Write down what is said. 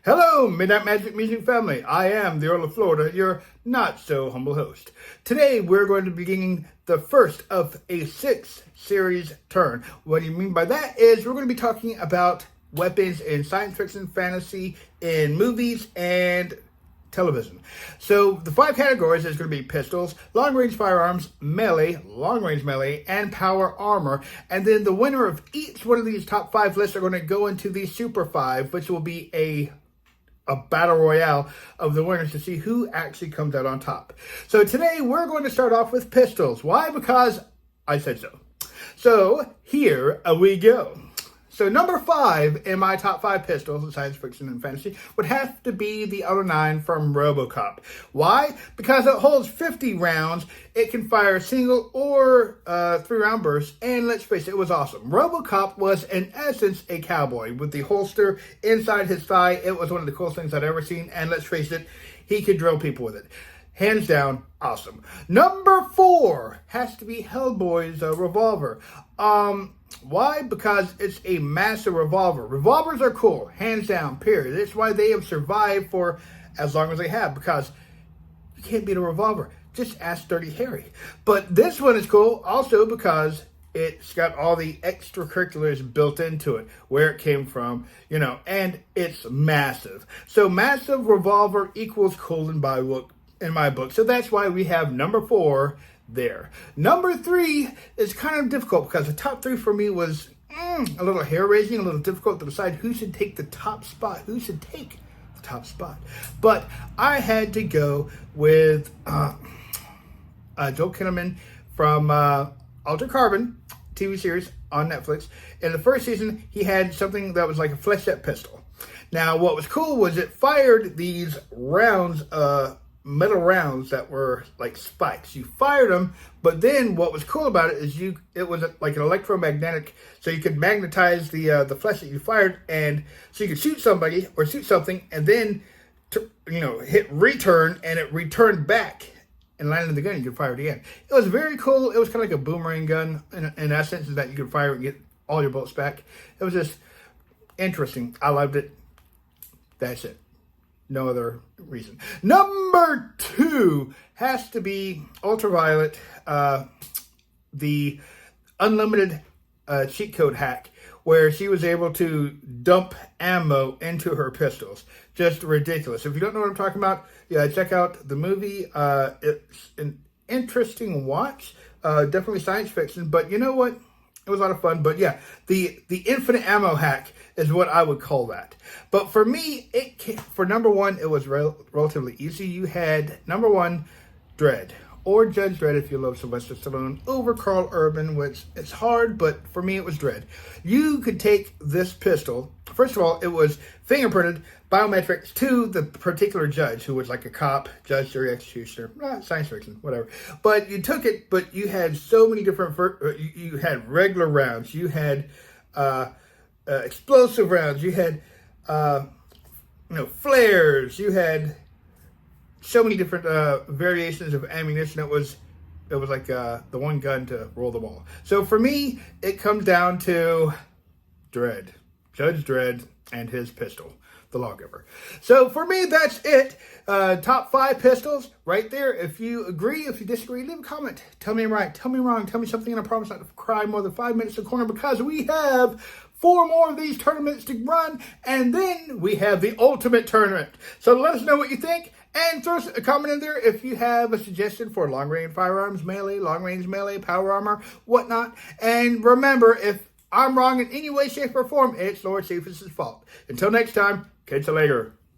Hello, Midnight Magic Music family. I am the Earl of Florida, your not-so-humble host. Today, we're going to be beginning the first of a 6-series turn. What do you mean by that is we're going to be talking about weapons in science fiction, fantasy, in movies, and television. So, the 5 categories is going to be pistols, long-range firearms, melee, long-range melee, and power armor. And then the winner of each one of these top 5 lists are going to go into the Super 5, which will be a battle royale of the winners to see who actually comes out on top. So today we're going to start off with pistols. Why? Because I said so. So here we go. So number 5 in my top 5 pistols in science fiction and fantasy would have to be the Alra 9 from RoboCop. Why? Because it holds 50 rounds. It can fire single or 3-round bursts. And let's face it, it was awesome. RoboCop was in essence a cowboy with the holster inside his thigh. It was one of the coolest things I'd ever seen. And let's face it, he could drill people with it. Hands down, awesome. Number 4 has to be Hellboy's revolver. Why? Because it's a massive revolver. Revolvers are cool, hands down, period. That's why they have survived for as long as they have, because you can't beat a revolver. Just ask Dirty Harry. But this one is cool also because it's got all the extracurriculars built into it, where it came from, and it's massive. So massive revolver equals cool in my book. So that's why we have number 4 there. Number 3 is kind of difficult because the top 3 for me was a little hair-raising, a little difficult to decide who should take the top spot. But I had to go with Joel Kinnaman from Alra Carbon TV series on Netflix. In the first season, he had something that was like a flechette pistol. Now, what was cool was it fired these rounds, metal rounds that were like spikes. You fired them, but then what was cool about it is it was like an electromagnetic, so you could magnetize the flesh that you fired, and so you could shoot somebody or shoot something, and then hit return, and it returned back and landed the gun. You could fire it again. It was very cool. It was kind of like a boomerang gun in essence, is that you could fire it and get all your bullets back. It was just interesting. I loved it. That's it. No other reason. Number 2 has to be Ultraviolet, the unlimited cheat code hack, where she was able to dump ammo into her pistols. Just ridiculous. If you don't know what I'm talking about, yeah, check out the movie. It's an interesting watch. Definitely science fiction, but you know what? It was a lot of fun. But yeah, the infinite ammo hack is what I would call that. But for me, for number 1, it was relatively easy. You had number 1, Dredd, or Judge Dredd if you love Sylvester Stallone, over Carl Urban, which it's hard, but for me it was Dredd. You could take this pistol. First of all, it was fingerprinted, biometrics to the particular judge, who was like a cop, judge, jury, executioner, science fiction, whatever. But you took it, but you had so many different, you had regular rounds, you had explosive rounds, you had flares, you had so many different variations of ammunition. It was like the one gun to roll the ball. So for me, it comes down to Dredd, Judge Dredd, and his pistol, the Lawgiver. So for me, that's it. Top 5 pistols right there. If you agree, if you disagree, leave a comment. Tell me I'm right, tell me wrong, tell me something, and I promise not to cry more than 5 minutes in the corner, because we have 4 more of these tournaments to run, and then we have the ultimate tournament. So let us know what you think, and throw a comment in there if you have a suggestion for long-range firearms, melee, long-range melee, power armor, whatnot. And remember, if I'm wrong in any way, shape, or form, it's Lord Cephas' fault. Until next time, catch you later.